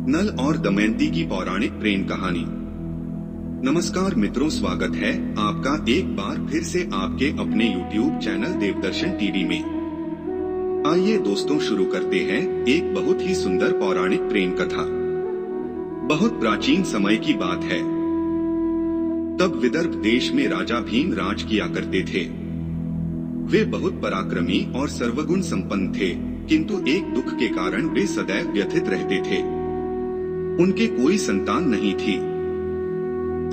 नल और दमयंती की पौराणिक प्रेम कहानी। नमस्कार मित्रों, स्वागत है आपका एक बार फिर से आपके अपने YouTube चैनल देवदर्शन टीवी में। आइए दोस्तों, शुरू करते हैं एक बहुत ही सुंदर पौराणिक प्रेम कथा। बहुत प्राचीन समय की बात है। तब विदर्भ देश में राजा भीम राज किया करते थे। वे बहुत पराक्रमी और सर्वगुण संपन्न थे, किंतु एक दुख के कारण वे सदैव व्यथित रहते थे। उनके कोई संतान नहीं थी।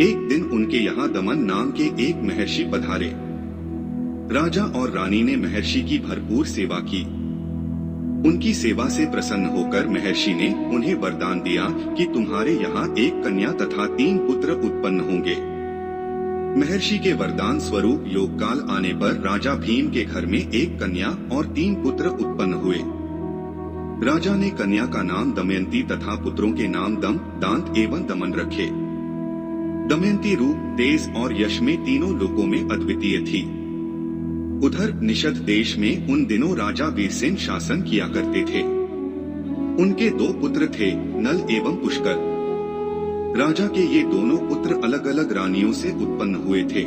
एक दिन उनके यहाँ दमन नाम के एक महर्षि पधारे। राजा और रानी ने महर्षि की भरपूर सेवा की। उनकी सेवा से प्रसन्न होकर महर्षि ने उन्हें वरदान दिया कि तुम्हारे यहाँ एक कन्या तथा 3 पुत्र उत्पन्न होंगे। महर्षि के वरदान स्वरूप योगकाल आने पर राजा भीम के घर में एक कन्या और 3 पुत्र उत्पन्न हुए। राजा ने कन्या का नाम दमयंती तथा पुत्रों के नाम दम, दांत एवं दमन रखे। दमयंती रूप, तेज और यश में तीनों लोकों में अद्वितीय थी। उधर निषद देश में उन दिनों राजा वीरसेन शासन किया करते थे। उनके 2 पुत्र थे, नल एवं पुष्कर। राजा के ये दोनों पुत्र अलग अलग रानियों से उत्पन्न हुए थे।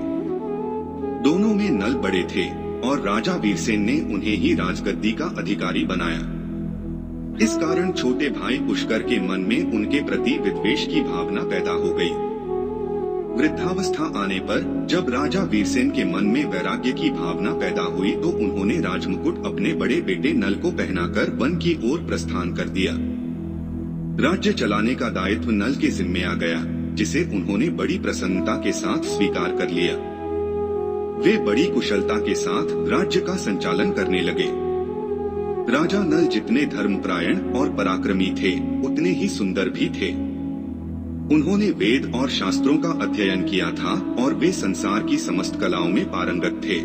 दोनों में नल बड़े थे और राजा वीरसेन ने उन्हें ही राजगद्दी का अधिकारी बनाया। इस कारण छोटे भाई पुष्कर के मन में उनके प्रति विद्वेष की भावना पैदा हो गई। वृद्धावस्था आने पर जब राजा वीरसेन के मन में वैराग्य की भावना पैदा हुई तो उन्होंने राजमुकुट अपने बड़े बेटे नल को पहनाकर वन की ओर प्रस्थान कर दिया। राज्य चलाने का दायित्व नल के जिम्मे आ गया, जिसे उन्होंने बड़ी प्रसन्नता के साथ स्वीकार कर लिया। वे बड़ी कुशलता के साथ राज्य का संचालन करने लगे। राजा नल जितने धर्मपरायण और पराक्रमी थे, उतने ही सुंदर भी थे। उन्होंने वेद और शास्त्रों का अध्ययन किया था और वे संसार की समस्त कलाओं में पारंगत थे।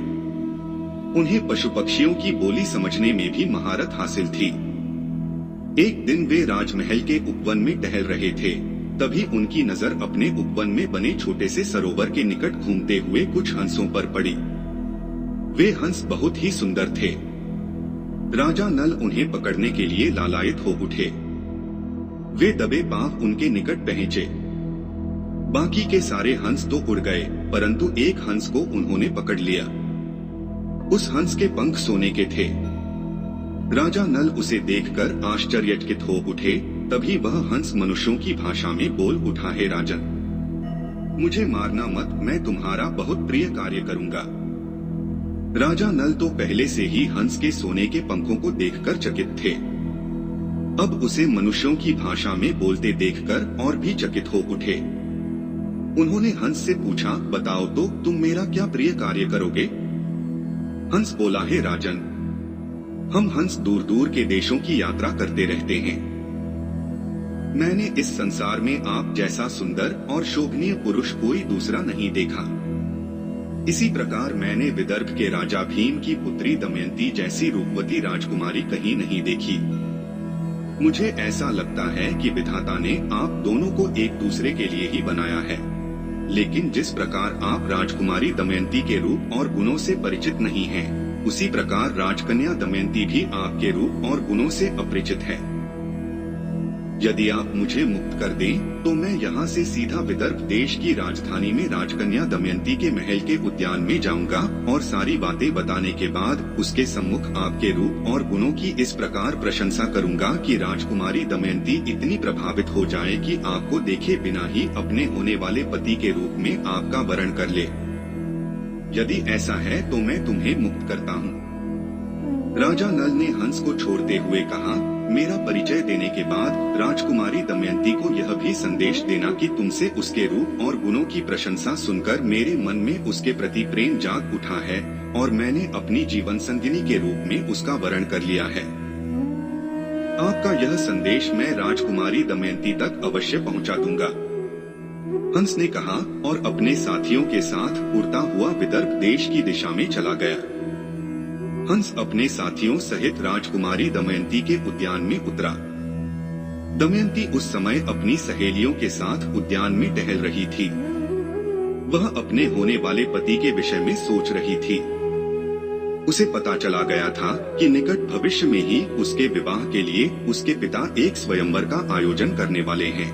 उन्हें पशु पक्षियों की बोली समझने में भी महारत हासिल थी। एक दिन वे राजमहल के उपवन में टहल रहे थे। तभी उनकी नजर अपने उपवन में बने छोटे से सरोवर के निकट घूमते हुए कुछ हंसों पर पड़ी। वे हंस बहुत ही सुंदर थे। राजा नल उन्हें पकड़ने के लिए लालायित हो उठे। वे दबे पांव उनके निकट पहुंचे। बाकी के सारे हंस तो उड़ गए, परंतु एक हंस को उन्होंने पकड़ लिया। उस हंस के पंख सोने के थे। राजा नल उसे देखकर आश्चर्यचकित हो उठे। तभी वह हंस मनुष्यों की भाषा में बोल उठा, हे राजन, मुझे मारना मत, मैं तुम्हारा बहुत प्रिय कार्य करूंगा। राजा नल तो पहले से ही हंस के सोने के पंखों को देखकर चकित थे। अब उसे मनुष्यों की भाषा में बोलते देखकर और भी चकित हो उठे। उन्होंने हंस से पूछा, बताओ तो तुम मेरा क्या प्रिय कार्य करोगे? हंस बोला, हे राजन, हम हंस दूर दूर के देशों की यात्रा करते रहते हैं। मैंने इस संसार में आप जैसा सुंदर और शोभनीय पुरुष कोई दूसरा नहीं देखा। इसी प्रकार मैंने विदर्भ के राजा भीम की पुत्री दमयंती जैसी रूपवती राजकुमारी कहीं नहीं देखी। मुझे ऐसा लगता है कि विधाता ने आप दोनों को एक दूसरे के लिए ही बनाया है। लेकिन जिस प्रकार आप राजकुमारी दमयंती के रूप और गुणों से परिचित नहीं हैं, उसी प्रकार राजकन्या दमयंती भी आपके रूप और गुणों से अपरिचित है। यदि आप मुझे मुक्त कर दें, तो मैं यहाँ से सीधा विदर्भ देश की राजधानी में राजकन्या दमयंती के महल के उद्यान में जाऊंगा और सारी बातें बताने के बाद उसके सम्मुख आपके रूप और गुणों की इस प्रकार प्रशंसा करूंगा कि राजकुमारी दमयंती इतनी प्रभावित हो जाए कि आपको देखे बिना ही अपने होने वाले पति के रूप में आपका वरण कर ले। यदि ऐसा है तो मैं तुम्हें मुक्त करता हूँ। राजा नल ने हंस को छोड़ते हुए कहा, मेरा परिचय देने के बाद राजकुमारी दमयंती को यह भी संदेश देना कि तुमसे उसके रूप और गुणों की प्रशंसा सुनकर मेरे मन में उसके प्रति प्रेम जाग उठा है और मैंने अपनी जीवन संगिनी के रूप में उसका वरण कर लिया है। आपका यह संदेश मैं राजकुमारी दमयंती तक अवश्य पहुंचा दूंगा। हंस ने कहा और अपने साथियों के साथ उड़ता हुआ विदर्भ देश की दिशा में चला गया। हंस अपने साथियों सहित राजकुमारी दमयंती के उद्यान में उतरा। दमयंती उस समय अपनी सहेलियों के साथ उद्यान में टहल रही थी। वह अपने होने वाले पति के विषय में सोच रही थी। उसे पता चला गया था कि निकट भविष्य में ही उसके विवाह के लिए उसके पिता एक स्वयंवर का आयोजन करने वाले हैं।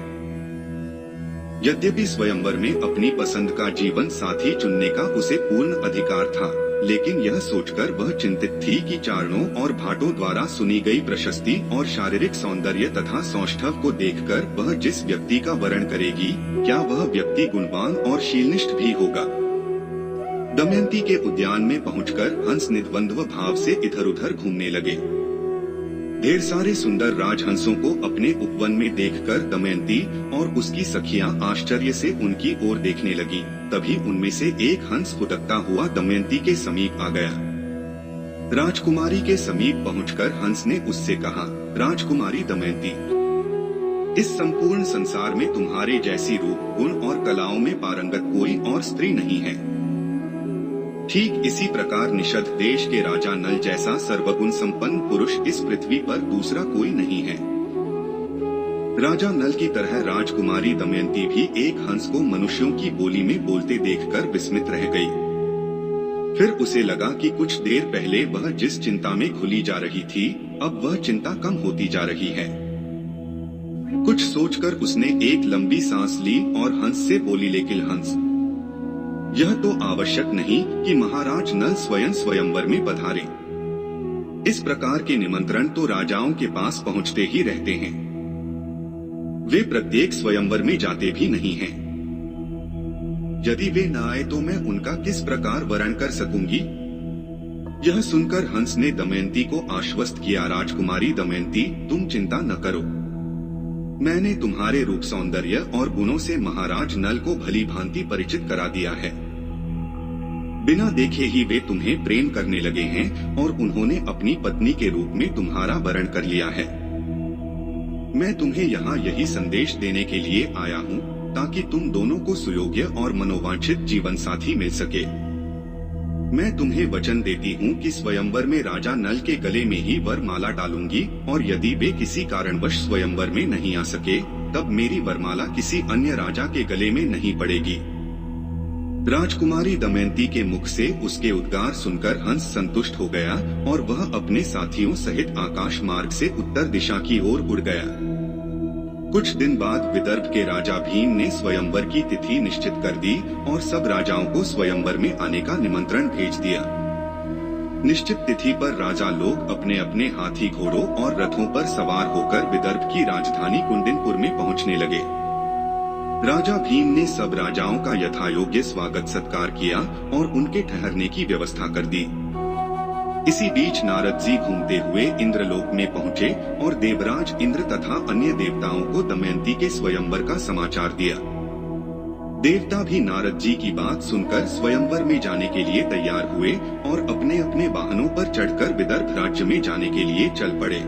यद्यपि स्वयंवर में अपनी पसंद का जीवन साथी चुनने का उसे पूर्ण अधिकार था, लेकिन यह सोचकर वह चिंतित थी कि चारणों और भाटों द्वारा सुनी गई प्रशस्ति और शारीरिक सौंदर्य तथा सौष्ठव को देखकर वह जिस व्यक्ति का वरण करेगी, क्या वह व्यक्ति गुणवान और शीलनिष्ठ भी होगा। दमयंती के उद्यान में पहुंचकर हंस निद्वंद्व भाव से इधर उधर घूमने लगे। ढेर सारे सुंदर राजहंसों को अपने उपवन में देखकर दमयंती और उसकी सखियां आश्चर्य से उनकी ओर देखने लगी। तभी उनमें से एक हंस फुदकता हुआ दमयंती के समीप आ गया। राजकुमारी के समीप पहुंचकर हंस ने उससे कहा, राजकुमारी दमयंती, इस संपूर्ण संसार में तुम्हारे जैसी रूप, गुण और कलाओं में पारंगत कोई और स्त्री नहीं है। ठीक इसी प्रकार निषद देश के राजा नल जैसा सर्वगुण संपन्न पुरुष इस पृथ्वी पर दूसरा कोई नहीं है। राजा नल की तरह राजकुमारी दमयंती भी एक हंस को मनुष्यों की बोली में बोलते देखकर विस्मित रह गई। फिर उसे लगा कि कुछ देर पहले वह जिस चिंता में खुली जा रही थी, अब वह चिंता कम होती जा रही है। कुछ सोचकर उसने एक लंबी सांस ली और हंस से बोली, लेकिन हंस, यह तो आवश्यक नहीं कि महाराज नल स्वयं स्वयंवर में पधारे। इस प्रकार के निमंत्रण तो राजाओं के पास पहुंचते ही रहते हैं। वे प्रत्येक स्वयंवर में जाते भी नहीं हैं। यदि वे न आए तो मैं उनका किस प्रकार वरण कर सकूंगी। यह सुनकर हंस ने दमयंती को आश्वस्त किया, राजकुमारी दमयंती, तुम चिंता न करो। मैंने तुम्हारे रूप सौंदर्य और गुणों से महाराज नल को भली भांति परिचित करा दिया है। बिना देखे ही वे तुम्हें प्रेम करने लगे हैं और उन्होंने अपनी पत्नी के रूप में तुम्हारा वरण कर लिया है। मैं तुम्हें यहाँ यही संदेश देने के लिए आया हूँ ताकि तुम दोनों को सुयोग्य और मनोवांछित जीवन साथी मिल सके। मैं तुम्हें वचन देती हूँ कि स्वयंवर में राजा नल के गले में ही वरमाला डालूंगी, और यदि वे किसी कारणवश स्वयंवर में नहीं आ सके, तब मेरी वरमाला किसी अन्य राजा के गले में नहीं पड़ेगी। राजकुमारी दमयंती के मुख से उसके उद्गार सुनकर हंस संतुष्ट हो गया और वह अपने साथियों सहित आकाश मार्ग से उत्तर दिशा की ओर उड़ गया। कुछ दिन बाद विदर्भ के राजा भीम ने स्वयंवर की तिथि निश्चित कर दी और सब राजाओं को स्वयंवर में आने का निमंत्रण भेज दिया। निश्चित तिथि पर राजा लोग अपने अपने हाथी, घोड़ों और रथों पर सवार होकर विदर्भ की राजधानी कुंडिनपुर में पहुंचने लगे। राजा भीम ने सब राजाओं का यथायोग्य स्वागत सत्कार किया और उनके ठहरने की व्यवस्था कर दी। इसी बीच नारद जी घूमते हुए इंद्रलोक में पहुँचे और देवराज इंद्र तथा अन्य देवताओं को दमयंती के स्वयंवर का समाचार दिया। देवता भी नारद जी की बात सुनकर स्वयंवर में जाने के लिए तैयार हुए और अपने अपने वाहनों पर चढ़कर विदर्भ राज्य में जाने के लिए चल पड़े।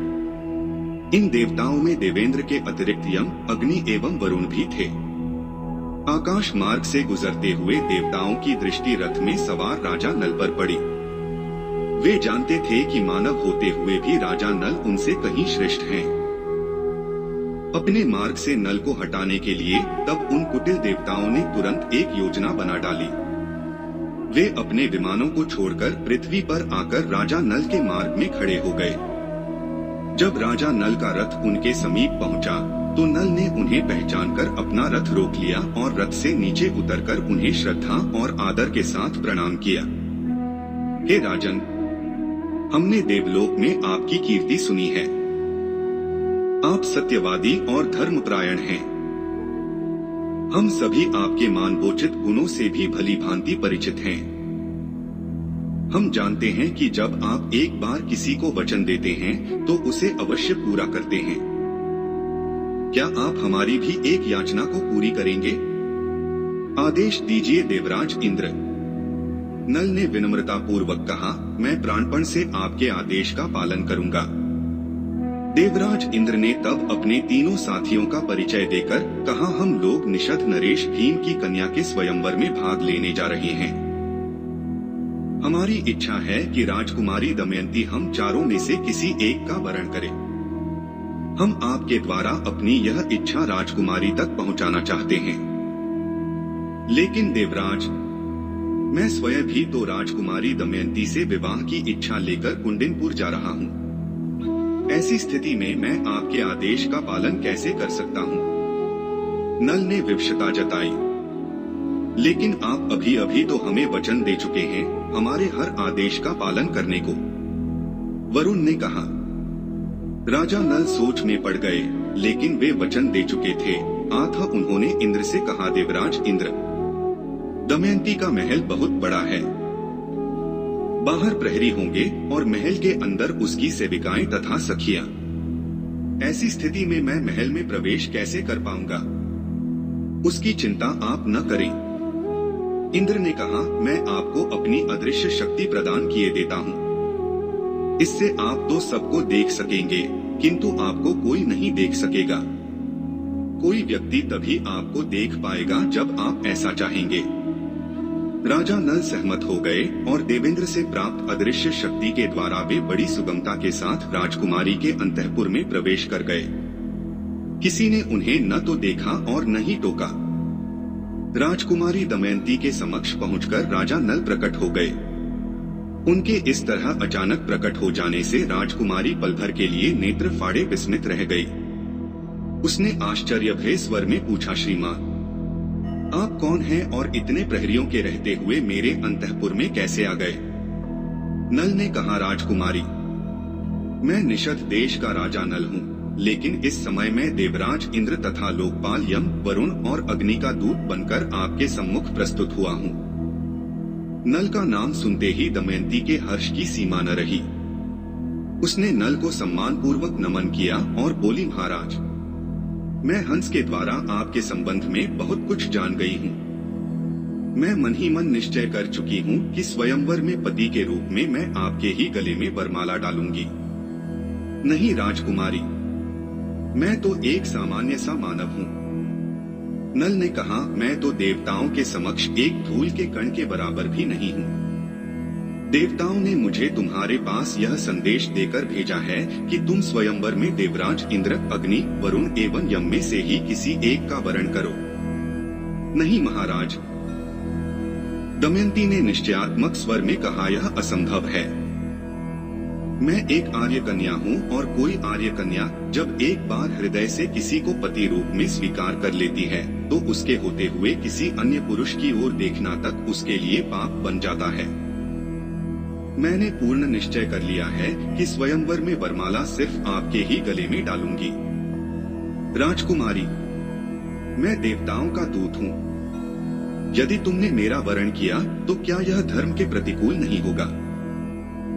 इन देवताओं में देवेंद्र के अतिरिक्त यम, अग्नि एवं वरुण भी थे। आकाश मार्ग से गुजरते हुए देवताओं की दृष्टि रथ में सवार राजा नल पर पड़ी। वे जानते थे कि मानव होते हुए भी राजा नल उनसे कहीं श्रेष्ठ हैं। अपने मार्ग से नल को हटाने के लिए तब उन कुटिल देवताओं ने तुरंत एक योजना बना डाली। वे अपने विमानों को छोड़कर पृथ्वी पर आकर राजा नल के मार्ग में खड़े हो गए। जब राजा नल का रथ उनके समीप पहुंचा तो नल ने उन्हें पहचानकर अपना रथ रोक लिया और रथ से नीचे उतरकर उन्हें श्रद्धा और आदर के साथ प्रणाम किया। हे राजन, हमने देवलोक में आपकी कीर्ति सुनी है। आप सत्यवादी और धर्मपरायण हैं। हम सभी आपके मानवोचित गुणों से भी भली भांति परिचित हैं। हम जानते हैं कि जब आप एक बार किसी को वचन देते हैं तो उसे अवश्य पूरा करते हैं। क्या आप हमारी भी एक याचना को पूरी करेंगे? आदेश दीजिए देवराज इंद्र। नल ने विनम्रता पूर्वक कहा, मैं प्राणपण से आपके आदेश का पालन करूंगा। देवराज इंद्र ने तब अपने तीनों साथियों का परिचय देकर कहा, हम लोग निषद नरेश भीम की कन्या के स्वयंवर में भाग लेने जा रहे हैं। हमारी इच्छा है कि राजकुमारी दमयंती हम चारों में से किसी एक का वरण करे। हम आपके द्वारा अपनी यह इच्छा राजकुमारी तक पहुंचाना चाहते हैं। लेकिन देवराज, मैं स्वयं भी तो राजकुमारी दमयंती से विवाह की इच्छा लेकर कुंडिनपुर जा रहा हूँ। ऐसी स्थिति में मैं आपके आदेश का पालन कैसे कर सकता हूँ? नल ने विवशता जताई। लेकिन आप अभी अभी तो हमें वचन दे चुके हैं हमारे हर आदेश का पालन करने को, वरुण ने कहा। राजा नल सोच में पड़ गए, लेकिन वे वचन दे चुके थे। अतः उन्होंने इंद्र से कहा, देवराज इंद्र, दमयंती का महल बहुत बड़ा है। बाहर प्रहरी होंगे और महल के अंदर उसकी सेविकाएं तथा सखियां। ऐसी स्थिति में मैं महल में प्रवेश कैसे कर पाऊंगा? उसकी चिंता आप न करें। इंद्र ने कहा, मैं आपको अपनी अदृश्य शक्ति प्रदान किए देता हूँ। इससे आप तो सबको देख सकेंगे, किंतु आपको कोई नहीं देख सकेगा। कोई व्यक्ति तभी आपको देख पाएगा जब आप ऐसा चाहेंगे। राजा नल सहमत हो गए और देवेंद्र से प्राप्त अदृश्य शक्ति के द्वारा वे बड़ी सुगमता के साथ राजकुमारी के अंतःपुर में प्रवेश कर गए। किसी ने उन्हें न तो देखा और न ही टोका। राजकुमारी दमयंती के समक्ष पहुंचकर राजा नल प्रकट हो गए। उनके इस तरह अचानक प्रकट हो जाने से राजकुमारी पल भर के लिए नेत्र फाड़े विस्मित रह गई। उसने आश्चर्य भरे स्वर में पूछा, श्रीमान, आप कौन हैं और इतने प्रहरियों के रहते हुए मेरे अंतःपुर में कैसे आ गए? नल ने कहा, राजकुमारी, मैं निषद देश का राजा नल हूँ, लेकिन इस समय मैं देवराज इंद्र तथा लोकपाल यम, वरुण और अग्नि का दूत बनकर आपके सम्मुख प्रस्तुत हुआ हूँ। नल का नाम सुनते ही दमयंती के हर्ष की सीमा न रही। उसने नल को सम्मान पूर्वक नमन किया और बोली, महाराज, मैं हंस के द्वारा आपके संबंध में बहुत कुछ जान गई हूँ। मैं मन ही मन निश्चय कर चुकी हूँ कि स्वयंवर में पति के रूप में मैं आपके ही गले में वरमाला डालूंगी। नहीं राजकुमारी, मैं तो एक सामान्य सा मानव हूँ। नल ने कहा, मैं तो देवताओं के समक्ष एक धूल के कण के बराबर भी नहीं हूँ। देवताओं ने मुझे तुम्हारे पास यह संदेश देकर भेजा है कि तुम स्वयंवर में देवराज इंद्र, अग्नि, वरुण एवं यम में से ही किसी एक का वरण करो। नहीं महाराज, दमयंती ने निश्चयात्मक स्वर में कहा, यह असंभव है। मैं एक आर्य कन्या हूँ और कोई आर्य कन्या जब एक बार हृदय से किसी को पति रूप में स्वीकार कर लेती है तो उसके होते हुए किसी अन्य पुरुष की ओर देखना तक उसके लिए पाप बन जाता है। मैंने पूर्ण निश्चय कर लिया है कि स्वयंवर में वरमाला सिर्फ आपके ही गले में डालूंगी। राजकुमारी, मैं देवताओं का दूत हूँ। यदि तुमने मेरा वरण किया तो क्या यह धर्म के प्रतिकूल नहीं होगा?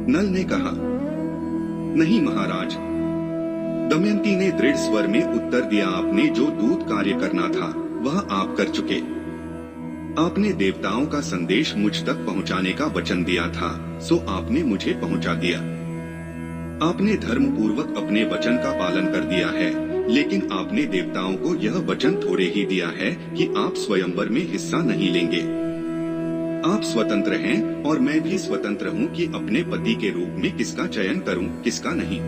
नल ने कहा, नहीं महाराज। दमयंती ने दृढ़ स्वर में उत्तर दिया, आपने जो दूत कार्य करना था वह आप कर चुके। आपने देवताओं का संदेश मुझ तक पहुंचाने का वचन दिया था, सो आपने मुझे पहुंचा दिया। आपने धर्म पूर्वक अपने वचन का पालन कर दिया है, लेकिन आपने देवताओं को यह वचन थोड़े ही दिया है कि आप स्वयंवर में हिस्सा नहीं लेंगे। आप स्वतंत्र हैं और मैं भी स्वतंत्र हूँ कि अपने पति के रूप में किसका चयन करूँ, किसका नहीं।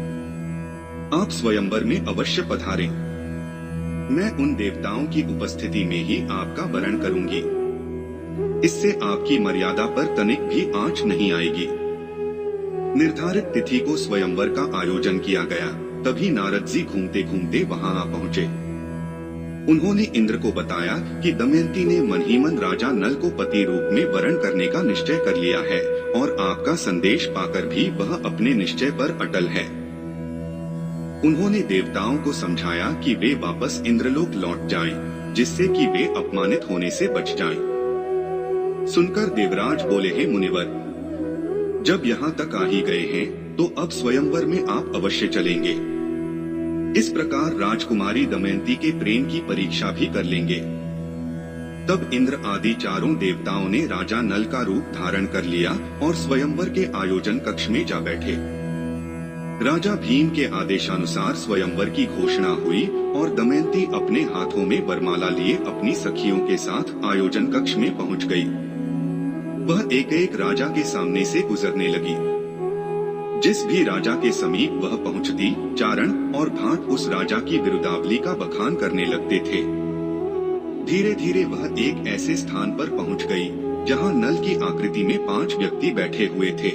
आप स्वयंवर में अवश्य पधारें। मैं उन देवताओं की उपस्थिति में ही आपका वरण करूंगी। इससे आपकी मर्यादा पर तनिक भी आंच नहीं आएगी। निर्धारित तिथि को स्वयंवर का आयोजन किया गया। तभी नारद जी घूमते घूमते वहां आ पहुंचे। उन्होंने इंद्र को बताया कि दमयंती ने मन ही मन राजा नल को पति रूप में वरण करने का निश्चय कर लिया है और आपका संदेश पाकर भी वह अपने निश्चय पर अटल है। उन्होंने देवताओं को समझाया कि वे वापस इंद्रलोक लौट जाएं, जिससे कि वे अपमानित होने से बच जाएं। सुनकर देवराज बोले, हे मुनिवर, जब यहाँ तक आ ही गए हैं तो अब स्वयंवर में आप अवश्य चलेंगे। इस प्रकार राजकुमारी दमयंती के प्रेम की परीक्षा भी कर लेंगे। तब इंद्र आदि चारों देवताओं ने राजा नल का रूप धारण कर लिया और स्वयंवर के आयोजन कक्ष में जा बैठे। राजा भीम के आदेशानुसार स्वयंवर की घोषणा हुई और दमयंती अपने हाथों में वरमाला लिए अपनी सखियों के साथ आयोजन कक्ष में पहुंच गई। वह एक एक राजा के सामने से गुजरने लगी। जिस भी राजा के समीप वह पहुंचती, चारण और भाट उस राजा की विरुदावली का बखान करने लगते थे। धीरे धीरे वह एक ऐसे स्थान पर पहुंच गई जहां नल की आकृति में 5 व्यक्ति बैठे हुए थे।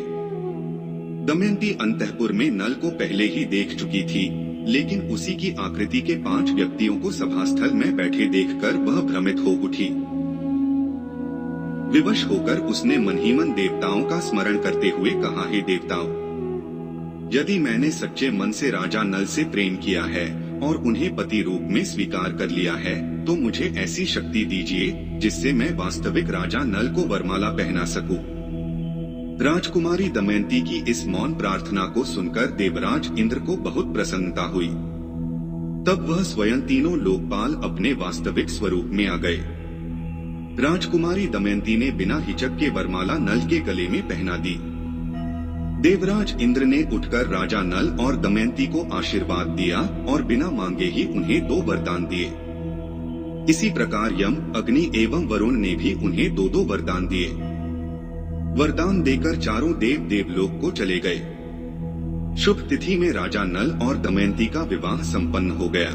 दमयंती अंतःपुर में नल को पहले ही देख चुकी थी, लेकिन उसी की आकृति के 5 व्यक्तियों को सभास्थल में बैठे देखकर वह भ्रमित हो उठी। विवश होकर उसने मन ही मन देवताओं का स्मरण करते हुए कहा, हे देवताओं, यदि मैंने सच्चे मन से राजा नल से प्रेम किया है और उन्हें पति रूप में स्वीकार कर लिया है, तो मुझे ऐसी शक्ति दीजिए जिससे मैं वास्तविक राजा नल को वरमाला पहना सकूं। राजकुमारी दमयंती की इस मौन प्रार्थना को सुनकर देवराज इंद्र को बहुत प्रसन्नता हुई। तब वह स्वयं तीनों लोकपाल अपने वास्तविक स्वरूप में आ गए। राजकुमारी दमयंती ने बिना हिचक के वरमाला नल के गले में पहना दी। देवराज इंद्र ने उठकर राजा नल और दमयंती को आशीर्वाद दिया और बिना मांगे ही उन्हें 2 वरदान दिए। इसी प्रकार यम, अग्नि एवं वरुण ने भी उन्हें 2-2 वरदान दिए। वरदान देकर चारों देव देवलोक को चले गए। शुभ तिथि में राजा नल और दमयंती का विवाह संपन्न हो गया।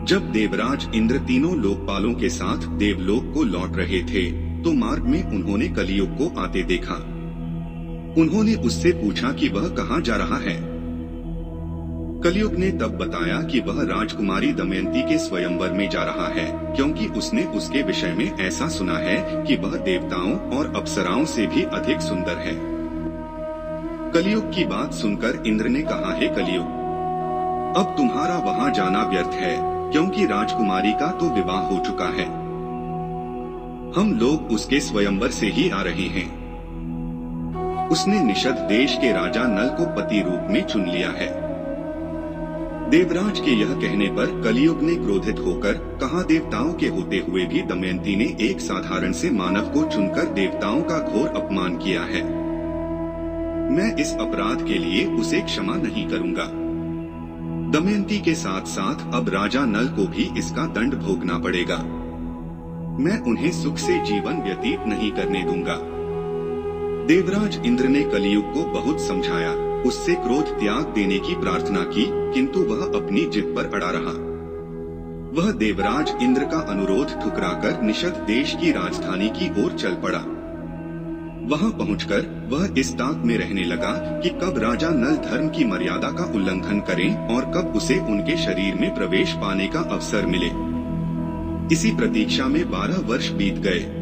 जब देवराज इंद्र तीनों लोकपालों के साथ देवलोक को लौट रहे थे, तो मार्ग में उन्होंने कलियुग को आते देखा। उन्होंने उससे पूछा कि वह कहाँ जा रहा है। कलियुग ने तब बताया कि वह राजकुमारी दमयंती के स्वयंवर में जा रहा है, क्योंकि उसने उसके विषय में ऐसा सुना है कि वह देवताओं और अप्सराओं से भी अधिक सुंदर है। कलियुग की बात सुनकर इंद्र ने कहा, हे कलियुग, अब तुम्हारा वहां जाना व्यर्थ है, क्योंकि राजकुमारी का तो विवाह हो चुका है। हम लोग उसके स्वयंवर से ही आ रहे हैं। उसने निषद देश के राजा नल को पति रूप में चुन लिया है। देवराज के यह कहने पर कलियुग ने क्रोधित होकर कहा, देवताओं के होते हुए भी दमयंती ने एक साधारण से मानव को चुनकर देवताओं का घोर अपमान किया है। मैं इस अपराध के लिए उसे क्षमा नहीं करूंगा। दमयंती के साथ साथ अब राजा नल को भी इसका दंड भोगना पड़ेगा। मैं उन्हें सुख से जीवन व्यतीत नहीं करने दूंगा। देवराज इंद्र ने कलियुग को बहुत समझाया, उससे क्रोध त्याग देने की प्रार्थना की, किंतु वह अपनी जिद पर अड़ा रहा। वह देवराज इंद्र का अनुरोध ठुकराकर निषद देश की राजधानी की ओर चल पड़ा। वहां पहुंचकर वह इस ताक में रहने लगा कि कब राजा नल धर्म की मर्यादा का उल्लंघन करें और कब उसे उनके शरीर में प्रवेश पाने का अवसर मिले। इसी प्रतीक्षा में 12 वर्ष बीत गए।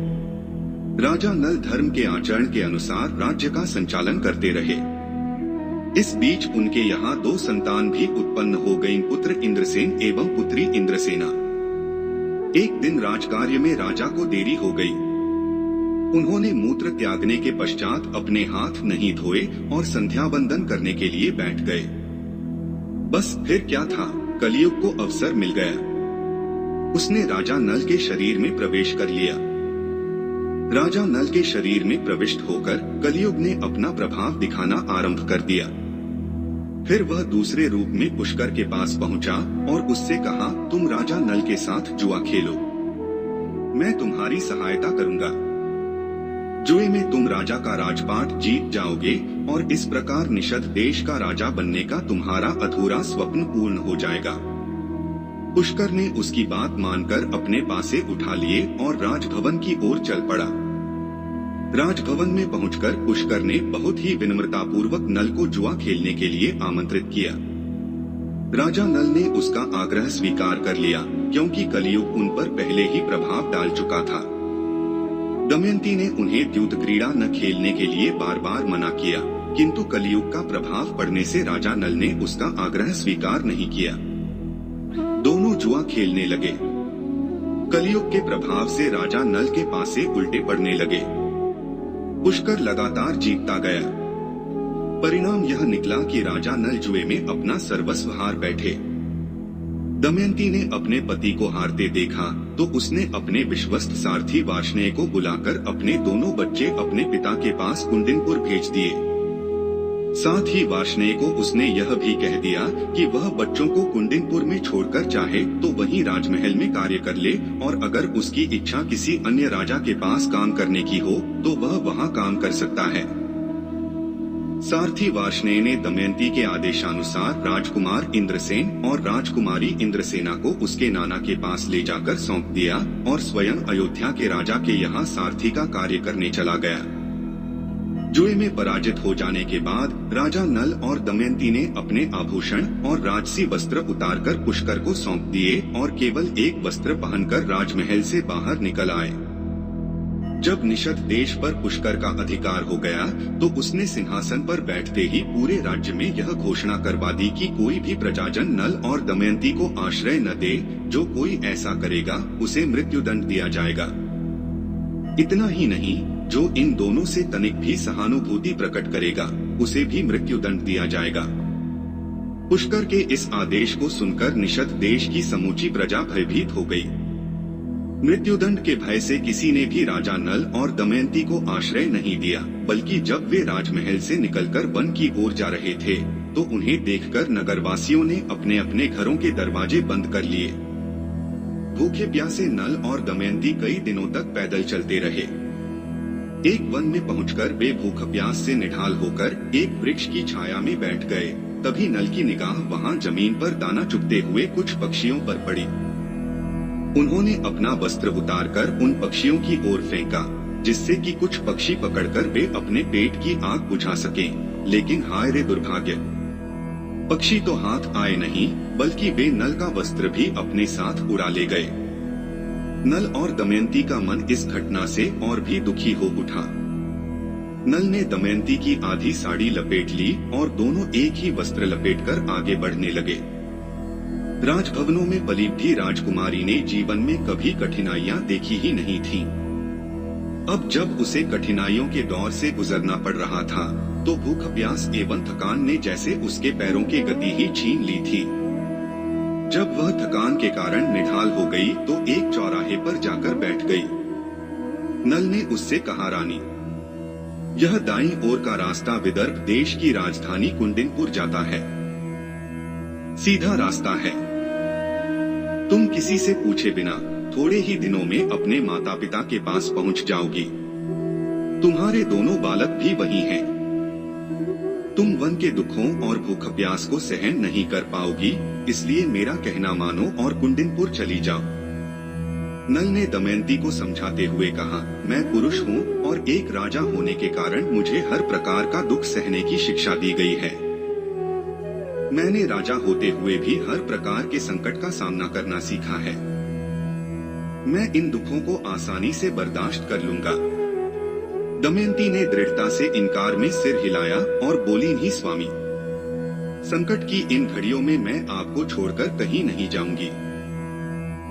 राजा नल धर्म के आचरण के अनुसार राज्य का संचालन करते रहे। इस बीच उनके यहाँ 2 संतान भी उत्पन्न हो गईं, पुत्र इंद्रसेन एवं पुत्री इंद्रसेना। एक दिन राजकार्य में राजा को देरी हो गई। उन्होंने मूत्र त्यागने के पश्चात अपने हाथ नहीं धोए और संध्या वंदन करने के लिए बैठ गए। बस फिर क्या था, कलियुग को अवसर मिल गया। उसने राजा नल के शरीर में प्रवेश कर लिया। राजा नल के शरीर में प्रविष्ट होकर कलियुग ने अपना प्रभाव दिखाना आरंभ कर दिया। फिर वह दूसरे रूप में पुष्कर के पास पहुंचा और उससे कहा, तुम राजा नल के साथ जुआ खेलो, मैं तुम्हारी सहायता करूंगा। जुए में तुम राजा का राजपाट जीत जाओगे और इस प्रकार निषद देश का राजा बनने का तुम्हारा अधूरा स्वप्न पूर्ण हो जाएगा। पुष्कर ने उसकी बात मानकर अपने पासे उठा लिए और राजभवन की ओर चल पड़ा। राजभवन में पहुंचकर पुष्कर ने बहुत ही विनम्रतापूर्वक नल को जुआ खेलने के लिए आमंत्रित किया। राजा नल ने उसका आग्रह स्वीकार कर लिया, क्योंकि कलियुग उन पर पहले ही प्रभाव डाल चुका था। दमयंती ने उन्हें द्यूत क्रीड़ा न खेलने के लिए बार बार मना किया, किंतु कलियुग का प्रभाव पड़ने से राजा नल ने उसका आग्रह स्वीकार नहीं किया। दोनों जुआ खेलने लगे। कलियुग के प्रभाव से राजा नल के पासे उल्टे पड़ने लगे। पुष्कर लगातार जीतता गया। परिणाम यह निकला कि राजा नल जुए में अपना सर्वस्व हार बैठे। दमयंती ने अपने पति को हारते देखा तो उसने अपने विश्वस्त सारथी वार्ष्णेय को बुलाकर अपने दोनों बच्चे अपने पिता के पास कुंडिनपुर भेज दिए। साथ ही वार्ष्णेय को उसने यह भी कह दिया कि वह बच्चों को कुंडिनपुर में छोड़कर चाहे तो वहीं राजमहल में कार्य कर ले, और अगर उसकी इच्छा किसी अन्य राजा के पास काम करने की हो तो वह वहां काम कर सकता है। सारथी वार्ष्णेय ने दमयंती के आदेशानुसार राजकुमार इंद्रसेन और राजकुमारी इंद्रसेना को उसके नाना के पास ले जाकर सौंप दिया और स्वयं अयोध्या के राजा के यहाँ सारथी का कार्य करने चला गया। जुए में पराजित हो जाने के बाद राजा नल और दमयंती ने अपने आभूषण और राजसी वस्त्र उतारकर पुष्कर को सौंप दिए और केवल एक वस्त्र पहनकर राजमहल से बाहर निकल आए। जब निषद देश पर पुष्कर का अधिकार हो गया तो उसने सिंहासन पर बैठते ही पूरे राज्य में यह घोषणा करवा दी कि कोई भी प्रजाजन नल और दमयंती को आश्रय न दे। जो कोई ऐसा करेगा उसे मृत्युदंड दिया जाएगा। इतना ही नहीं, जो इन दोनों से तनिक भी सहानुभूति प्रकट करेगा उसे भी मृत्युदंड दिया जाएगा। पुष्कर के इस आदेश को सुनकर निषद देश की समूची प्रजा भयभीत हो गई। मृत्युदंड के भय से किसी ने भी राजा नल और दमयंती को आश्रय नहीं दिया, बल्कि जब वे राजमहल से निकलकर वन की ओर जा रहे थे तो उन्हें देखकर नगरवासियों ने अपने अपने घरों के दरवाजे बंद कर लिए। भूखे प्यासे नल और दमयंती कई दिनों तक पैदल चलते रहे। एक वन में पहुंचकर वे भूख प्यास से निढाल होकर एक वृक्ष की छाया में बैठ गए। तभी नल की निगाह वहां जमीन पर दाना चुगते हुए कुछ पक्षियों पर पड़ी। उन्होंने अपना वस्त्र उतारकर उन पक्षियों की ओर फेंका, जिससे कि कुछ पक्षी पकड़कर वे अपने पेट की आग बुझा सकें। लेकिन हाय रे दुर्भाग्य, पक्षी तो हाथ आए नहीं, बल्कि वे नल का वस्त्र भी अपने साथ उड़ा ले गए। नल और दमयंती का मन इस घटना से और भी दुखी हो उठा। नल ने दमयंती की आधी साड़ी लपेट ली और दोनों एक ही वस्त्र लपेटकर आगे बढ़ने लगे। राजभवनों में पली भी राजकुमारी ने जीवन में कभी कठिनाइयां देखी ही नहीं थीं। अब जब उसे कठिनाइयों के दौर से गुजरना पड़ रहा था तो भूख प्यास एवं थकान ने जैसे उसके पैरों की गति ही छीन ली थी। जब वह थकान के कारण निढाल हो गई तो एक चौराहे पर जाकर बैठ गई। नल ने उससे कहा, रानी, यह दाईं ओर का रास्ता विदर्भ देश की राजधानी कुंडिनपुर जाता है। सीधा रास्ता है। तुम किसी से पूछे बिना थोड़े ही दिनों में अपने माता पिता के पास पहुंच जाओगी। तुम्हारे दोनों बालक भी वही हैं। तुम वन के दुखों और भूख प्यास को सहन नहीं कर पाओगी, इसलिए मेरा कहना मानो और कुंडिनपुर चली जाओ। नल ने दमयंती को समझाते हुए कहा, मैं पुरुष हूँ और एक राजा होने के कारण मुझे हर प्रकार का दुख सहने की शिक्षा दी गई है। मैंने राजा होते हुए भी हर प्रकार के संकट का सामना करना सीखा है। मैं इन दुखों को आसानी से बर्दाश्त कर लूंगा। दमयंती ने दृढ़ता से इनकार में सिर हिलाया और बोली, नहीं स्वामी, संकट की इन घड़ियों में मैं आपको छोड़कर कहीं नहीं जाऊंगी।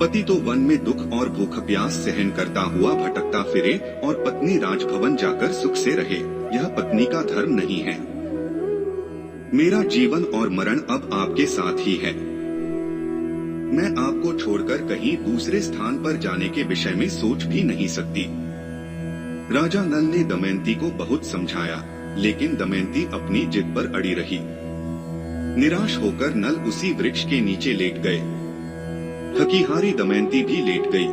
पति तो वन में दुख और भूख प्यास सहन करता हुआ भटकता फिरे और पत्नी राजभवन जाकर सुख से रहे, यह पत्नी का धर्म नहीं है। मेरा जीवन और मरण अब आपके साथ ही है। मैं आपको छोड़कर कहीं दूसरे स्थान पर जाने के विषय में सोच भी नहीं सकती। राजा नल ने दमयंती को बहुत समझाया, लेकिन दमयंती अपनी जिद पर अड़ी रही। निराश होकर नल उसी वृक्ष के नीचे लेट गए। थकीहारी दमयंती भी लेट गई।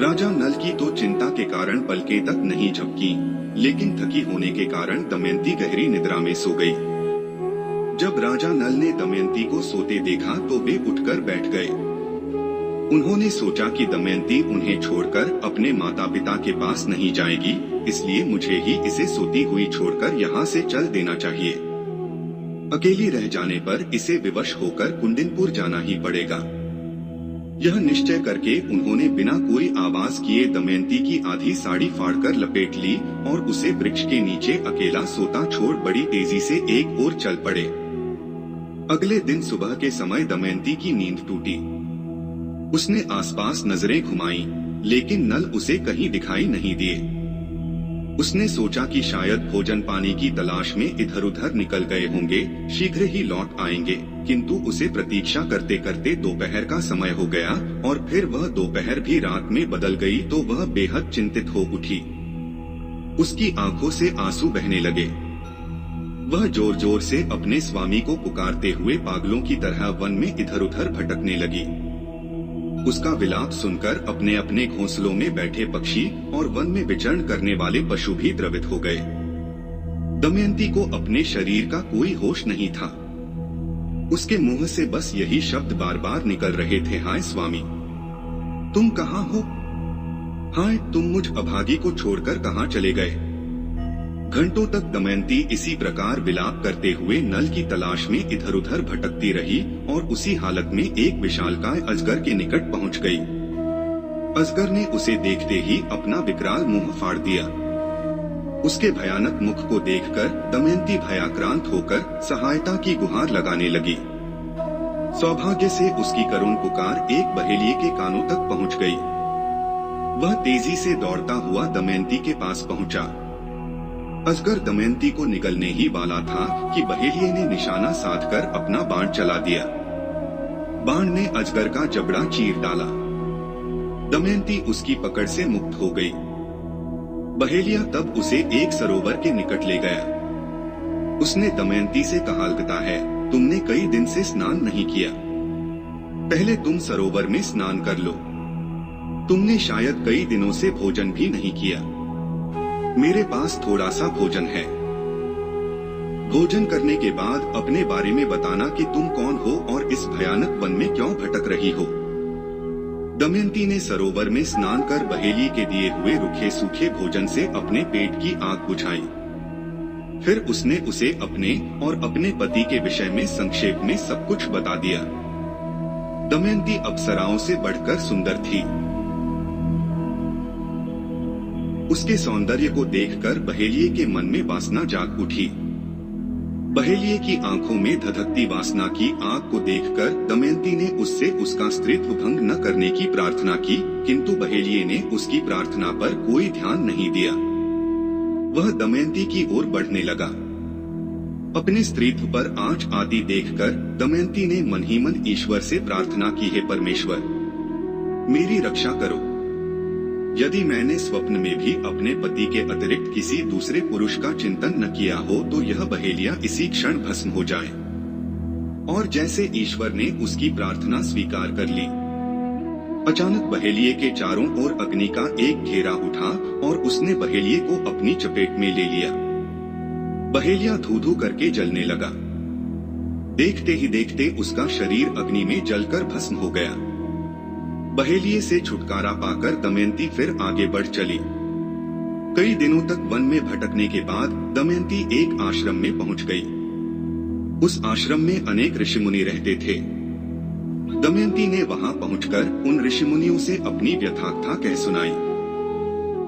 राजा नल की तो चिंता के कारण पलकें तक नहीं झपकी, लेकिन थकी होने के कारण दमयंती गहरी निद्रा में सो गई। जब राजा नल ने दमयंती को सोते देखा तो वे उठकर बैठ गए। उन्होंने सोचा कि दमयंती उन्हें छोड़कर अपने माता पिता के पास नहीं जाएगी, इसलिए मुझे ही इसे सोती हुई छोड़कर यहाँ से चल देना चाहिए। अकेली रह जाने पर इसे विवश होकर कुंडिनपुर जाना ही पड़ेगा। यह निश्चय करके उन्होंने बिना कोई आवाज किए दमयंती की आधी साड़ी फाड़कर लपेट ली और उसे वृक्ष के नीचे अकेला सोता छोड़ बड़ी तेजी से एक ओर चल पड़े। अगले दिन सुबह के समय दमयंती की नींद टूटी। उसने आसपास नजरें घुमाई, लेकिन नल उसे कहीं दिखाई नहीं दिए। उसने सोचा कि शायद भोजन पानी की तलाश में इधर उधर निकल गए होंगे, शीघ्र ही लौट आएंगे, किंतु उसे प्रतीक्षा करते करते दोपहर का समय हो गया और फिर वह दोपहर भी रात में बदल गई तो वह बेहद चिंतित हो उठी। उसकी आंखों से आंसू बहने लगे। वह जोर जोर से अपने स्वामी को पुकारते हुए पागलों की तरह वन में इधर उधर भटकने लगी। उसका विलाप सुनकर अपने अपने घोंसलों में बैठे पक्षी और वन में विचरण करने वाले पशु भी द्रवित हो गए। दमयंती को अपने शरीर का कोई होश नहीं था। उसके मुंह से बस यही शब्द बार बार निकल रहे थे, हाय स्वामी, तुम कहाँ हो? हाय, तुम मुझ अभागी को छोड़कर कहाँ चले गए? घंटों तक दमयंती इसी प्रकार विलाप करते हुए नल की तलाश में इधर उधर भटकती रही और उसी हालत में एक विशालकाय अजगर के निकट पहुंच गई। अजगर ने उसे देखते ही अपना विकराल मुंह फाड़ दिया। उसके भयानक मुख को देखकर दमयंती भयाक्रांत होकर सहायता की गुहार लगाने लगी। सौभाग्य से उसकी करुण पुकार एक बहेलिये के कानों तक पहुंच गई। वह तेजी से दौड़ता हुआ दमयंती के पास पहुंचा। अजगर दमयंती को निगलने ही वाला था कि बहेलिये ने निशाना साधकर अपना बाण चला दिया। बाण ने अजगर का जबड़ा चीर डाला। दमयंती उसकी पकड़ से मुक्त हो गई। बहेलिया तब उसे एक सरोवर के निकट ले गया। उसने दमयंती से कहा, लगता है तुमने कई दिन से स्नान नहीं किया, पहले तुम सरोवर में स्नान कर लो। तुमने शायद कई दिनों से भोजन भी नहीं किया। मेरे पास थोड़ा सा भोजन है। भोजन करने के बाद अपने बारे में बताना कि तुम कौन हो और इस भयानक वन में क्यों भटक रही हो। दमयंती ने सरोवर में स्नान कर बहेलिये के दिए हुए रूखे सूखे भोजन से अपने पेट की आग बुझाई। फिर उसने उसे अपने और अपने पति के विषय में संक्षेप में सब कुछ बता दिया। दमयंती अप्सराओं से बढ़कर सुंदर थी। उसके सौंदर्य को देखकर बहेलिये के मन में वासना जाग उठी। बहेलिये की आंखों में धधकती वासना की आग को देखकर दमयंती ने उससे उसका स्त्रीत्व भंग न करने की प्रार्थना की, किंतु बहेलिये ने उसकी प्रार्थना पर कोई ध्यान नहीं दिया। वह दमयंती की ओर बढ़ने लगा। अपने स्त्रीत्व पर आंच आती देखकर दमयंती ने मन ही मन ईश्वर से प्रार्थना की, हे परमेश्वर, मेरी रक्षा करो। यदि मैंने स्वप्न में भी अपने पति के अतिरिक्त किसी दूसरे पुरुष का चिंतन न किया हो तो यह बहेलिया इसी क्षण भस्म हो जाए। और जैसे ईश्वर ने उसकी प्रार्थना स्वीकार कर ली, अचानक बहेलिये के चारों ओर अग्नि का एक घेरा उठा और उसने बहेलिये को अपनी चपेट में ले लिया। बहेलिया धू धू करके जलने लगा। देखते ही देखते उसका शरीर अग्नि में जलकर भस्म हो गया। बहेलिये से छुटकारा पाकर दमयंती फिर आगे बढ़ चली। कई दिनों तक वन में भटकने के बाद दमयंती एक आश्रम में पहुंच गई। उस आश्रम में अनेक ऋषिमुनि रहते थे। दमयंती ने वहां पहुंचकर उन ऋषिमुनियों से अपनी व्यथाकथा कह सुनाई।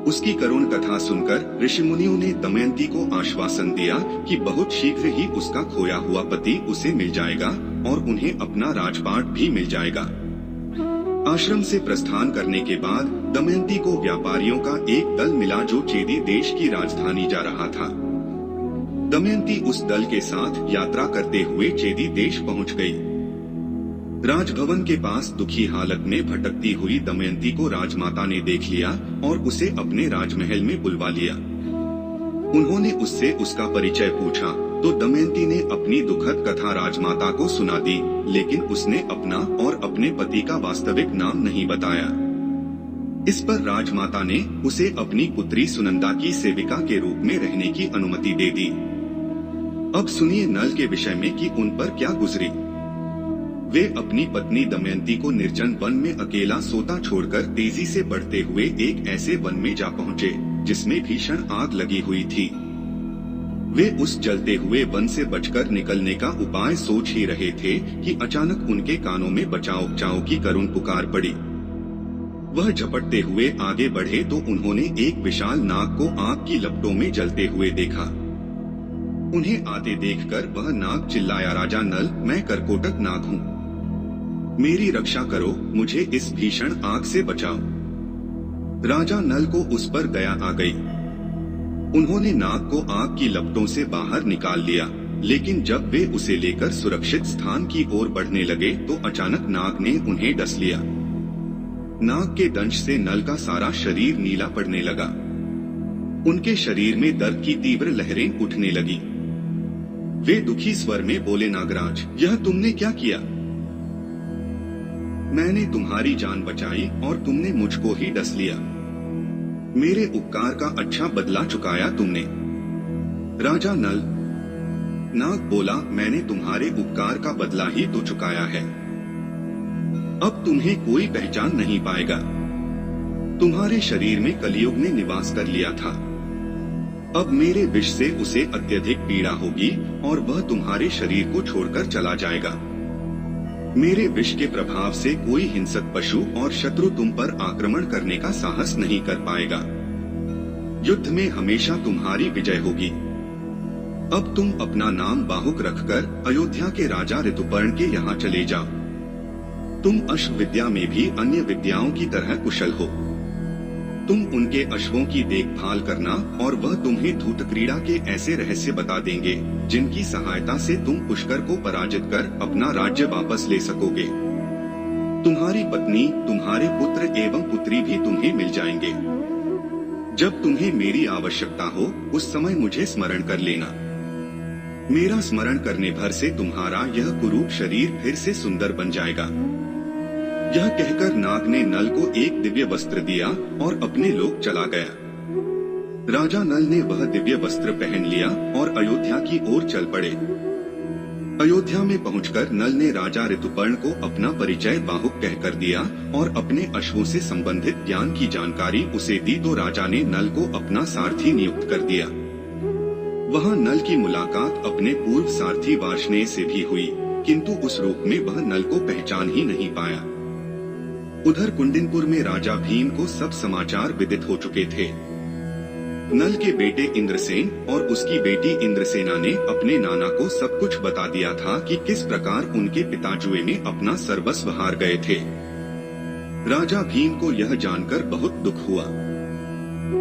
उसकी करुण कथा सुनकर ऋषिमुनियों ने दमयंती को आश्वासन दिया कि बहुत शीघ्र ही उसका खोया हुआ पति उसे मिल जाएगा और उन्हें अपना राजपाट भी मिल जाएगा। आश्रम से प्रस्थान करने के बाद दमयंती को व्यापारियों का एक दल मिला जो चेदी देश की राजधानी जा रहा था। दमयंती उस दल के साथ यात्रा करते हुए चेदी देश पहुंच गई। राजभवन के पास दुखी हालत में भटकती हुई दमयंती को राजमाता ने देख लिया और उसे अपने राजमहल में बुलवा लिया। उन्होंने उससे उसका परिचय पूछा तो दमयंती ने अपनी दुखद कथा राजमाता को सुना दी, लेकिन उसने अपना और अपने पति का वास्तविक नाम नहीं बताया। इस पर राजमाता ने उसे अपनी पुत्री सुनंदा की सेविका के रूप में रहने की अनुमति दे दी। अब सुनिए नल के विषय में कि उन पर क्या गुजरी। वे अपनी पत्नी दमयंती को निर्जन वन में अकेला सोता छोड़कर तेजी से बढ़ते हुए एक ऐसे वन में जा पहुँचे जिसमें भीषण आग लगी हुई थी। वे उस जलते हुए वन से बचकर निकलने का उपाय सोच ही रहे थे कि अचानक उनके कानों में बचाओ बचाओ की करुण पुकार पड़ी। वह झपटते हुए आगे बढ़े तो उन्होंने एक विशाल नाग को आग की लपटों में जलते हुए देखा। उन्हें आते देखकर वह नाग चिल्लाया, राजा नल, मैं करकोटक नाग हूँ, मेरी रक्षा करो, मुझे इस भीषण आग से बचाओ। राजा नल को उस पर दया आ गई। उन्होंने नाग को आग की लपटों से बाहर निकाल लिया, लेकिन जब वे उसे लेकर सुरक्षित स्थान की ओर बढ़ने लगे तो अचानक नाग ने उन्हें डस लिया। नाग के दंश से नल का सारा शरीर नीला पड़ने लगा। उनके शरीर में दर्द की तीव्र लहरें उठने लगी। वे दुखी स्वर में बोले, नागराज, यह तुमने क्या किया? मैंने तुम्हारी जान बचाई और तुमने मुझको ही डस लिया। मेरे उपकार का अच्छा बदला चुकाया तुमने। राजा नल। नाग बोला, मैंने तुम्हारे उपकार का बदला ही तो चुकाया है। अब तुम्हें कोई पहचान नहीं पाएगा। तुम्हारे शरीर में कलियुग ने निवास कर लिया था। अब मेरे विष से उसे अत्यधिक पीड़ा होगी और वह तुम्हारे शरीर को छोड़कर चला जाएगा। मेरे विष के प्रभाव से कोई हिंसक पशु और शत्रु तुम पर आक्रमण करने का साहस नहीं कर पाएगा। युद्ध में हमेशा तुम्हारी विजय होगी। अब तुम अपना नाम बाहुक रखकर अयोध्या के राजा ऋतुपर्ण के यहाँ चले जाओ। तुम अश्व विद्या में भी अन्य विद्याओं की तरह कुशल हो। तुम उनके अश्वों की देखभाल करना और वह तुम्हें धूत क्रीड़ा के ऐसे रहस्य बता देंगे जिनकी सहायता से तुम पुष्कर को पराजित कर अपना राज्य वापस ले सकोगे। तुम्हारी पत्नी, तुम्हारे पुत्र एवं पुत्री भी तुम्हें मिल जाएंगे। जब तुम्हें मेरी आवश्यकता हो उस समय मुझे स्मरण कर लेना। मेरा स्मरण करने भर से तुम्हारा यह कुरूप शरीर फिर से सुंदर बन जाएगा। यह कहकर नाग ने नल को एक दिव्य वस्त्र दिया और अपने लोक चला गया। राजा नल ने वह दिव्य वस्त्र पहन लिया और अयोध्या की ओर चल पड़े। अयोध्या में पहुंचकर नल ने राजा ऋतुपर्ण को अपना परिचय बाहुक कहकर दिया और अपने अश्वों से संबंधित ज्ञान की जानकारी उसे दी तो राजा ने नल को अपना सारथी नियुक्त कर दिया। वहां नल की मुलाकात अपने पूर्व सारथी वार्ष्णेय से भी हुई, किंतु उस रूप में वह नल को पहचान ही नहीं पाया। उधर कुंडिनपुर में राजा भीम को सब समाचार विदित हो चुके थे। नल के बेटे इंद्रसेन और उसकी बेटी इंद्रसेना ने अपने नाना को सब कुछ बता दिया था कि किस प्रकार उनके पिता जुए में अपना सर्वस्व हार गए थे। राजा भीम को यह जानकर बहुत दुख हुआ।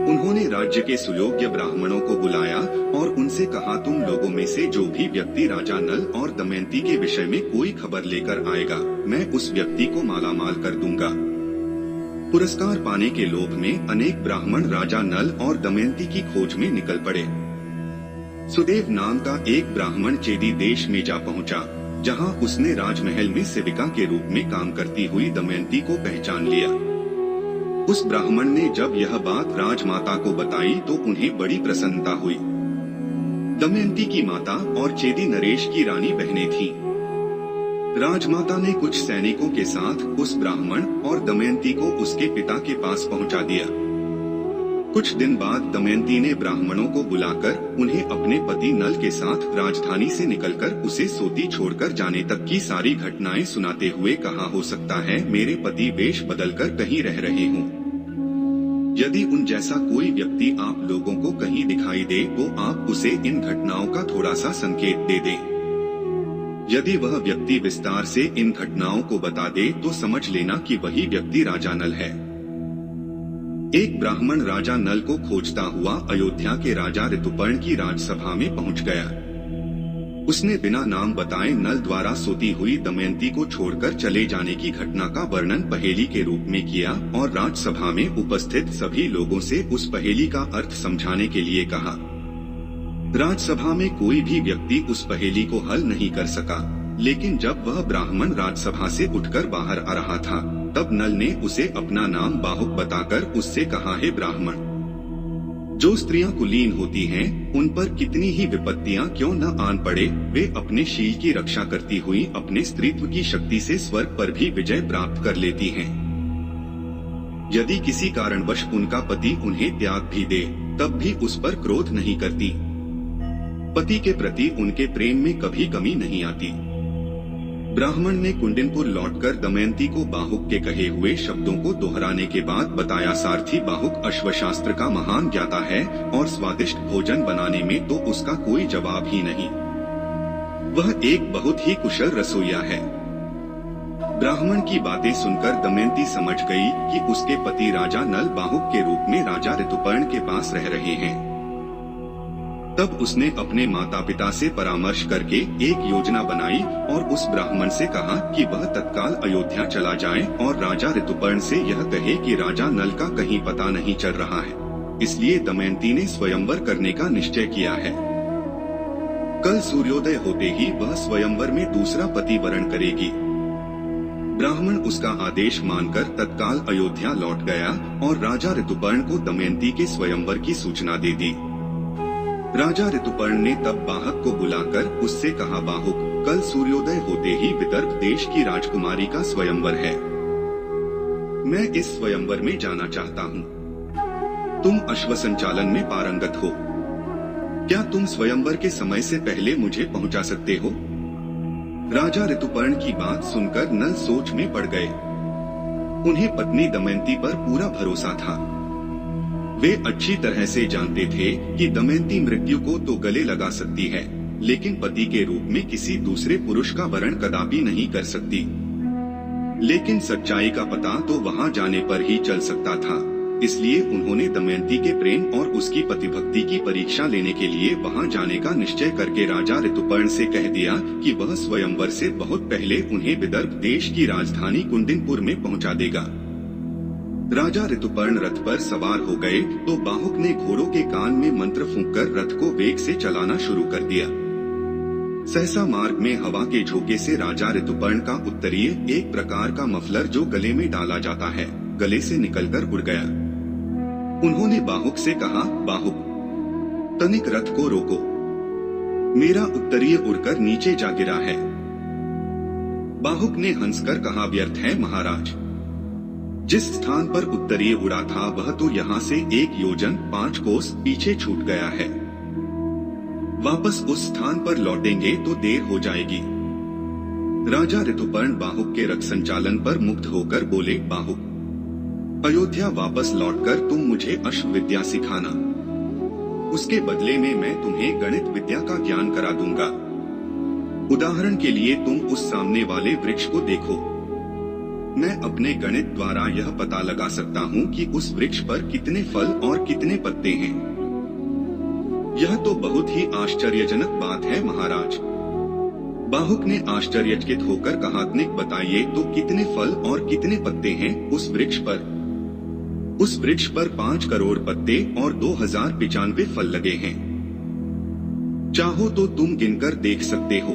उन्होंने राज्य के सुयोग्य ब्राह्मणों को बुलाया और उनसे कहा, तुम लोगों में से जो भी व्यक्ति राजा नल और दमयंती के विषय में कोई खबर लेकर आएगा, मैं उस व्यक्ति को मालामाल कर दूंगा। पुरस्कार पाने के लोभ में अनेक ब्राह्मण राजा नल और दमयंती की खोज में निकल पड़े। सुदेव नाम का एक ब्राह्मण चेदी देश में जा पहुंचा, जहां उसने राजमहल में सेविका के रूप में काम करती हुई दमयंती को पहचान लिया। उस ब्राह्मण ने जब यह बात राजमाता को बताई तो उन्हें बड़ी प्रसन्नता हुई। दमयंती की माता और चेदी नरेश की रानी बहनें थीं। राजमाता ने कुछ सैनिकों के साथ उस ब्राह्मण और दमयंती को उसके पिता के पास पहुंचा दिया। कुछ दिन बाद दमयंती ने ब्राह्मणों को बुलाकर उन्हें अपने पति नल के साथ राजधानी से निकलकर उसे सोती छोड़कर जाने तक की सारी घटनाएं सुनाते हुए कहा, हो सकता है मेरे पति वेश बदलकर कहीं रह रहे हों। यदि उन जैसा कोई व्यक्ति आप लोगों को कहीं दिखाई दे तो आप उसे इन घटनाओं का थोड़ा सा संकेत दे दें। यदि वह व्यक्ति विस्तार से इन घटनाओं को बता दे तो समझ लेना कि वही व्यक्ति राजा नल है। एक ब्राह्मण राजा नल को खोजता हुआ अयोध्या के राजा ऋतुपर्ण की राजसभा में पहुंच गया। उसने बिना नाम बताए नल द्वारा सोती हुई दमयंती को छोड़कर चले जाने की घटना का वर्णन पहेली के रूप में किया और राजसभा में उपस्थित सभी लोगों से उस पहेली का अर्थ समझाने के लिए कहा। राजसभा में कोई भी व्यक्ति उस पहेली को हल नहीं कर सका, लेकिन जब वह ब्राह्मण राजसभा से उठकर बाहर आ रहा था तब नल ने उसे अपना नाम बाहुक बताकर उससे कहा, हे ब्राह्मण, जो स्त्रियां कुलीन होती हैं, उन पर कितनी ही विपत्तियां क्यों न आन पड़े, वे अपने शील की रक्षा करती हुई अपने स्त्रीत्व की शक्ति से स्वर्ग पर भी विजय प्राप्त कर लेती हैं। यदि किसी कारणवश उनका पति उन्हें त्याग भी दे तब भी उस पर क्रोध नहीं करती। पति के प्रति उनके प्रेम में कभी कमी नहीं आती। ब्राह्मण ने कुंडिनपुर लौटकर दमयंती को बाहुक के कहे हुए शब्दों को दोहराने के बाद बताया, सारथी बाहुक अश्वशास्त्र का महान ज्ञाता है और स्वादिष्ट भोजन बनाने में तो उसका कोई जवाब ही नहीं। वह एक बहुत ही कुशल रसोइया है। ब्राह्मण की बातें सुनकर दमयंती समझ गई कि उसके पति राजा नल बाहुक के रूप में राजा ऋतुपर्ण के पास रह रहे हैं। तब उसने अपने माता पिता से परामर्श करके एक योजना बनाई और उस ब्राह्मण से कहा कि वह तत्काल अयोध्या चला जाए और राजा ऋतुपर्ण से यह कहे कि राजा नल का कहीं पता नहीं चल रहा है। इसलिए दमयंती ने स्वयंवर करने का निश्चय किया है। कल सूर्योदय होते ही वह स्वयंवर में दूसरा पति वरण करेगी। ब्राह्मण उसका आदेश मानकर तत्काल अयोध्या लौट गया और राजा ऋतुपर्ण को दमयंती के स्वयंवर की सूचना दे दी। राजा ऋतुपर्ण ने तब बाहक को बुलाकर उससे कहा, बाहुक, कल सूर्योदय होते ही विदर्भ देश की राजकुमारी का स्वयंवर है। मैं इस स्वयंवर में जाना चाहता हूँ। तुम अश्व संचालन में पारंगत हो। क्या तुम स्वयंवर के समय से पहले मुझे पहुंचा सकते हो? राजा ऋतुपर्ण की बात सुनकर नल सोच में पड़ गए। उन्हें पत्नी दमयंती पर पूरा भरोसा था। वे अच्छी तरह से जानते थे कि दमयंती मृत्यु को तो गले लगा सकती है, लेकिन पति के रूप में किसी दूसरे पुरुष का वरण कदापि नहीं कर सकती। लेकिन सच्चाई का पता तो वहां जाने पर ही चल सकता था। इसलिए उन्होंने दमयंती के प्रेम और उसकी पतिभक्ति की परीक्षा लेने के लिए वहां जाने का निश्चय करके राजा ऋतुपर्ण से कह दिया कि वह स्वयंवर से बहुत पहले उन्हें विदर्भ देश की राजधानी कुंडिनपुर में पहुंचा देगा। राजा ऋतुपर्ण रथ पर सवार हो गए तो बाहुक ने घोड़ों के कान में मंत्र फूंककर रथ को वेग से चलाना शुरू कर दिया। सहसा मार्ग में हवा के झोंके से राजा ऋतुपर्ण का उत्तरीय एक प्रकार का मफलर जो गले में डाला जाता है, गले से निकलकर उड़ गया। उन्होंने बाहुक से कहा, बाहुक, तनिक रथ को रोको, मेरा उत्तरीय उड़कर नीचे जा गिरा है। बाहुक ने हंसकर कहा, व्यर्थ है महाराज। जिस स्थान पर उत्तरीय उड़ा था वह तो यहाँ से 1 योजन 5 कोस पीछे छूट गया है। वापस उस स्थान पर लौटेंगे तो देर हो जाएगी। राजा ऋतुपर्ण बाहुक के रथ संचालन पर मुग्ध होकर बोले, बाहुक, अयोध्या वापस लौटकर तुम मुझे अश्व विद्या सिखाना। उसके बदले में मैं तुम्हें गणित विद्या का ज्ञान करा दूंगा। उदाहरण के लिए तुम उस सामने वाले वृक्ष को देखो। मैं अपने गणित द्वारा यह पता लगा सकता हूँ कि उस वृक्ष पर कितने फल और कितने पत्ते हैं। यह तो बहुत ही आश्चर्यजनक बात है महाराज। बाहुक ने आश्चर्यचकित होकर कहा, तनिक बताइए तो कितने फल और कितने पत्ते हैं उस वृक्ष पर? उस वृक्ष पर 5 करोड़ पत्ते और 2095 फल लगे हैं। चाहो तो तुम गिनकर देख सकते हो।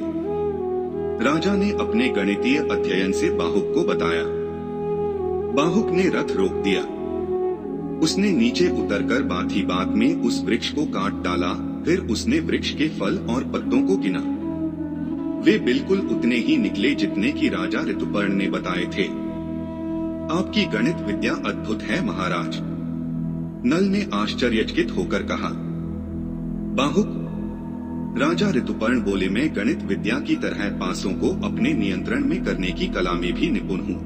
राजा ने अपने गणितीय अध्ययन से बाहुक को बताया। बाहुक ने रथ रोक दिया। उसने नीचे उतरकर बात ही बात में उस वृक्ष को काट डाला। फिर उसने वृक्ष के फल और पत्तों को गिना। वे बिल्कुल उतने ही निकले जितने की राजा ऋतुपर्ण ने बताए थे। आपकी गणित विद्या अद्भुत है महाराज। नल ने आश्चर्यचकित होकर कहा। बाहुक, राजा ऋतुपर्ण बोले, मैं गणित विद्या की तरह पासों को अपने नियंत्रण में करने की कला में भी निपुण हूँ।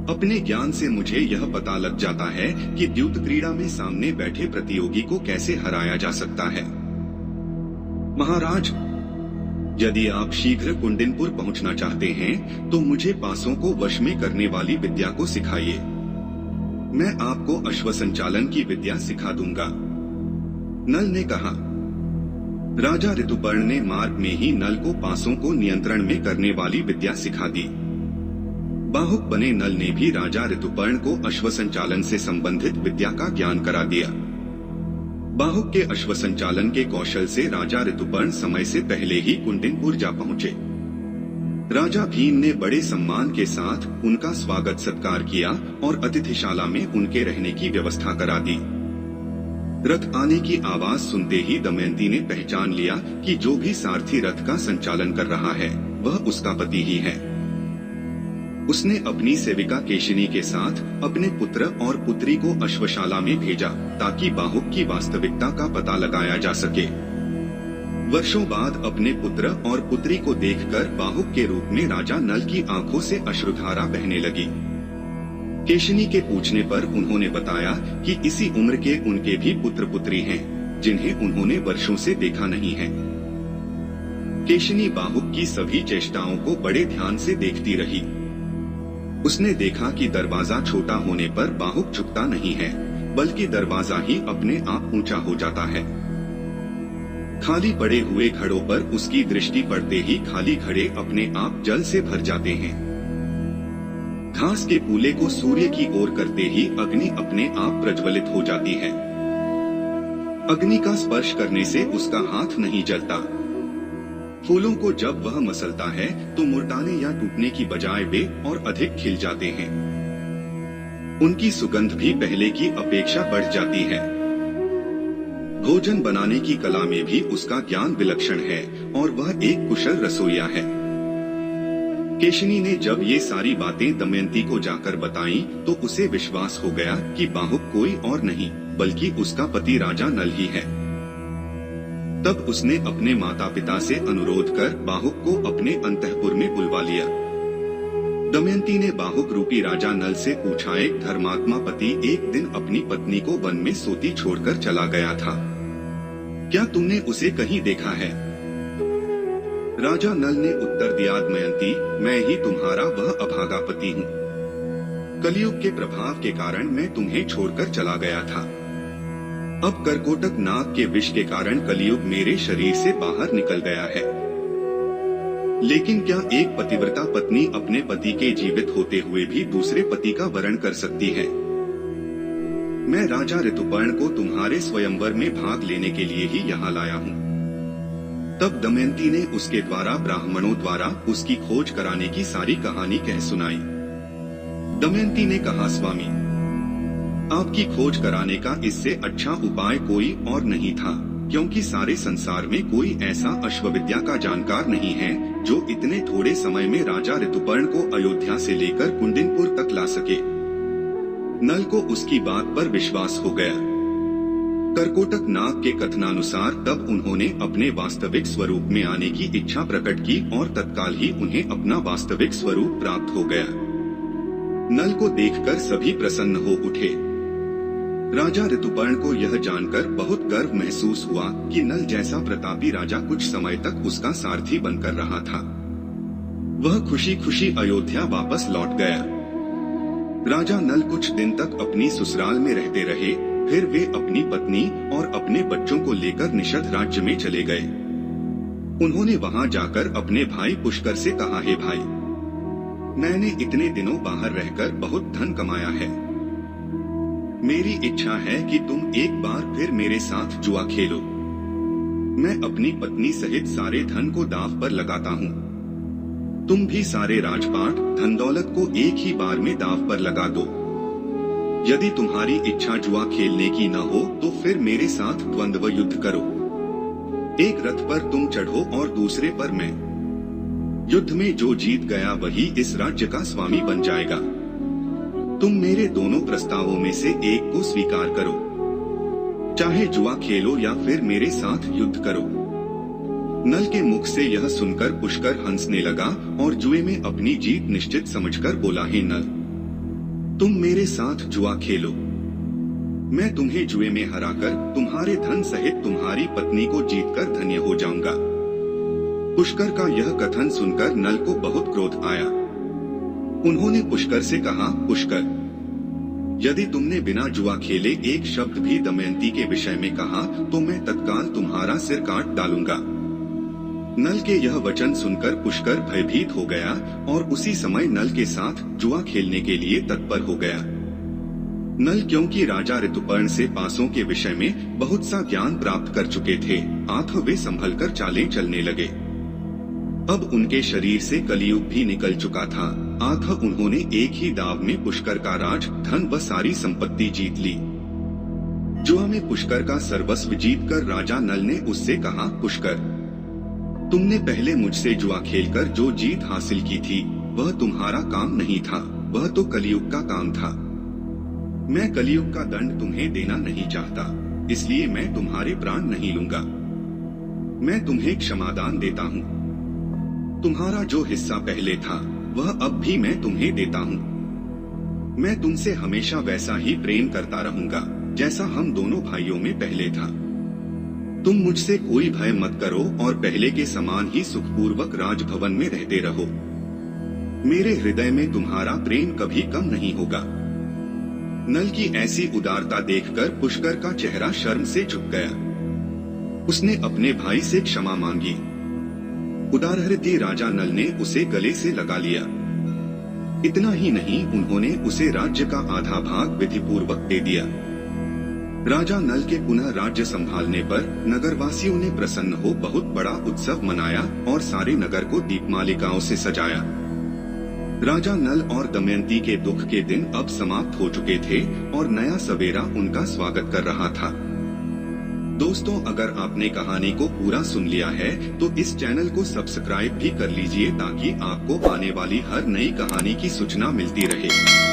अपने ज्ञान से मुझे यह पता लग जाता है कि द्यूत क्रीड़ा में सामने बैठे प्रतियोगी को कैसे हराया जा सकता है। महाराज, यदि आप शीघ्र कुंडिनपुर पहुंचना चाहते हैं तो मुझे पासों को वश में करने वाली विद्या को सिखाइए। मैं आपको अश्व संचालन की विद्या सिखा दूंगा। नल ने कहा। राजा ऋतुपर्ण ने मार्ग में ही नल को पासों को नियंत्रण में करने वाली विद्या सिखा दी। बाहुक बने नल ने भी राजा ऋतुपर्ण को अश्व संचालन से संबंधित विद्या का ज्ञान करा दिया। बाहुक के अश्व संचालन के कौशल से राजा ऋतुपर्ण समय से पहले ही कुंडिनपुर जा पहुंचे। राजा भीम ने बड़े सम्मान के साथ उनका स्वागत सत्कार किया और अतिथिशाला में उनके रहने की व्यवस्था करा दी। रथ आने की आवाज सुनते ही दमयंती ने पहचान लिया कि जो भी सारथी रथ का संचालन कर रहा है वह उसका पति ही है। उसने अपनी सेविका केशिनी के साथ अपने पुत्र और पुत्री को अश्वशाला में भेजा ताकि बाहुक की वास्तविकता का पता लगाया जा सके। वर्षों बाद अपने पुत्र और पुत्री को देखकर बाहुक के रूप में राजा नल की आंखों से अश्रुधारा बहने लगी। केशिनी के पूछने पर उन्होंने बताया कि इसी उम्र के उनके भी पुत्र पुत्री हैं, जिन्हें उन्होंने वर्षों से देखा नहीं है। केशिनी बाहुक की सभी चेष्टाओं को बड़े ध्यान से देखती रही। उसने देखा कि दरवाजा छोटा होने पर बाहुक झुकता नहीं है, बल्कि दरवाजा ही अपने आप ऊंचा हो जाता है। खाली पड़े हुए घड़ों पर उसकी दृष्टि पड़ते ही खाली घड़े अपने आप जल से भर जाते हैं। घास के पूले को सूर्य की ओर करते ही अग्नि अपने आप प्रज्वलित हो जाती है। अग्नि का स्पर्श करने से उसका हाथ नहीं जलता। फूलों को जब वह मसलता है तो मुरझाने या टूटने की बजाय वे और अधिक खिल जाते हैं। उनकी सुगंध भी पहले की अपेक्षा बढ़ जाती है। भोजन बनाने की कला में भी उसका ज्ञान विलक्षण है और वह एक कुशल रसोइया है। केशिनी ने जब ये सारी बातें दमयंती को जाकर बताईं, तो उसे विश्वास हो गया कि बाहुक कोई और नहीं बल्कि उसका पति राजा नल ही है। तब उसने अपने माता पिता से अनुरोध कर बाहुक को अपने अंतःपुर में बुलवा लिया। दमयंती ने बाहुक रूपी राजा नल से पूछा, एक धर्मात्मा पति एक दिन अपनी पत्नी को वन में सोती छोड़कर चला गया था, क्या तुमने उसे कहीं देखा है? राजा नल ने उत्तर दिया, दमयंती, मैं ही तुम्हारा वह अभागा पति हूँ। कलयुग के प्रभाव के कारण मैं तुम्हें छोड़कर चला गया था। अब करकोटक नाग के विष के कारण कलयुग मेरे शरीर से बाहर निकल गया है। लेकिन क्या एक पतिव्रता पत्नी अपने पति के जीवित होते हुए भी दूसरे पति का वरण कर सकती है? मैं राजा ऋतुपर्ण को तुम्हारे स्वयंवर में भाग लेने के लिए ही यहाँ लाया हूँ। तब दमयंती ने उसके द्वारा ब्राह्मणों द्वारा उसकी खोज कराने की सारी कहानी कह सुनाई। दमयंती ने कहा, स्वामी, आपकी खोज कराने का इससे अच्छा उपाय कोई और नहीं था, क्योंकि सारे संसार में कोई ऐसा अश्वविद्या का जानकार नहीं है जो इतने थोड़े समय में राजा ऋतुपर्ण को अयोध्या से लेकर कुंडिनपुर तक ला सके। नल को उसकी बात पर विश्वास हो गया। करकोटक नाग के कथनानुसार तब उन्होंने अपने वास्तविक स्वरूप में आने की इच्छा प्रकट की और तत्काल ही उन्हें अपना वास्तविक स्वरूप प्राप्त हो गया। नल को देखकर सभी प्रसन्न हो उठे। राजा ऋतुपर्ण को यह जानकर बहुत गर्व महसूस हुआ कि नल जैसा प्रतापी राजा कुछ समय तक उसका सारथी बनकर रहा था। वह खुशी खुशी अयोध्या वापस लौट गया। राजा नल कुछ दिन तक अपनी ससुराल में रहते रहे, फिर वे अपनी पत्नी और अपने बच्चों को लेकर निषद राज्य में चले गए। उन्होंने वहां जाकर अपने भाई पुष्कर से कहा, हे भाई, मैंने इतने दिनों बाहर रहकर बहुत धन कमाया है। मेरी इच्छा है कि तुम एक बार फिर मेरे साथ जुआ खेलो। मैं अपनी पत्नी सहित सारे धन को दांव पर लगाता हूँ। तुम भी सारे राजपाट धन दौलत को एक ही बार में दांव पर लगा दो। यदि तुम्हारी इच्छा जुआ खेलने की न हो तो फिर मेरे साथ द्वंद्व युद्ध करो। एक रथ पर तुम चढ़ो और दूसरे पर मैं। युद्ध में जो जीत गया वही इस राज्य का स्वामी बन जाएगा। तुम मेरे दोनों प्रस्तावों में से एक को स्वीकार करो, चाहे जुआ खेलो या फिर मेरे साथ युद्ध करो। नल के मुख से यह सुनकर पुष्कर हंसने लगा और जुए में अपनी जीत निश्चित समझकर बोला, हे नल, तुम मेरे साथ जुआ खेलो। मैं तुम्हें जुए में हराकर तुम्हारे धन सहित तुम्हारी पत्नी को जीतकर धन्य हो जाऊंगा। पुष्कर का यह कथन सुनकर नल को बहुत क्रोध आया। उन्होंने पुष्कर से कहा, पुष्कर, यदि तुमने बिना जुआ खेले एक शब्द भी दमयंती के विषय में कहा तो मैं तत्काल तुम्हारा सिर काट डालूंगा। नल के यह वचन सुनकर पुष्कर भयभीत हो गया और उसी समय नल के साथ जुआ खेलने के लिए तत्पर हो गया। नल क्योंकि राजा ऋतुपर्ण से पासों के विषय में बहुत सा ज्ञान प्राप्त कर चुके थे, अतः वे संभलकर चालें चलने लगे। अब उनके शरीर से कलियुग भी निकल चुका था, अतः उन्होंने एक ही दाव में पुष्कर का राज, धन व सारी संपत्ति जीत ली। जुआ में पुष्कर का सर्वस्व जीतकर राजा नल ने उससे कहा, पुष्कर, तुमने पहले मुझसे जुआ खेलकर जो जीत हासिल की थी वह तुम्हारा काम नहीं था, वह तो कलियुग का काम था। मैं कलियुग का दंड तुम्हें देना नहीं चाहता, इसलिए मैं तुम्हारे प्राण नहीं लूंगा। मैं तुम्हें क्षमादान देता हूँ। तुम्हारा जो हिस्सा पहले था वह अब भी मैं तुम्हें देता हूँ। मैं तुमसे हमेशा वैसा ही प्रेम करता रहूंगा जैसा हम दोनों भाइयों में पहले था। तुम मुझसे कोई भय मत करो और पहले के समान ही सुखपूर्वक राजभवन में रहते रहो। मेरे हृदय में तुम्हारा प्रेम कभी कम नहीं होगा। नल की ऐसी उदारता देखकर पुष्कर का चेहरा शर्म से झुक गया। उसने अपने भाई से क्षमा मांगी। उदार हृदय राजा नल ने उसे गले से लगा लिया। इतना ही नहीं, उन्होंने उसे राज्य का आधा भाग विधिपूर्वक दे दिया। राजा नल के पुनः राज्य संभालने पर नगरवासियों ने प्रसन्न हो बहुत बड़ा उत्सव मनाया और सारे नगर को दीपमालिकाओं से सजाया। राजा नल और दमयंती के दुख के दिन अब समाप्त हो चुके थे और नया सवेरा उनका स्वागत कर रहा था। दोस्तों, अगर आपने कहानी को पूरा सुन लिया है तो इस चैनल को सब्सक्राइब भी कर लीजिए ताकि आपको आने वाली हर नई कहानी की सूचना मिलती रहे।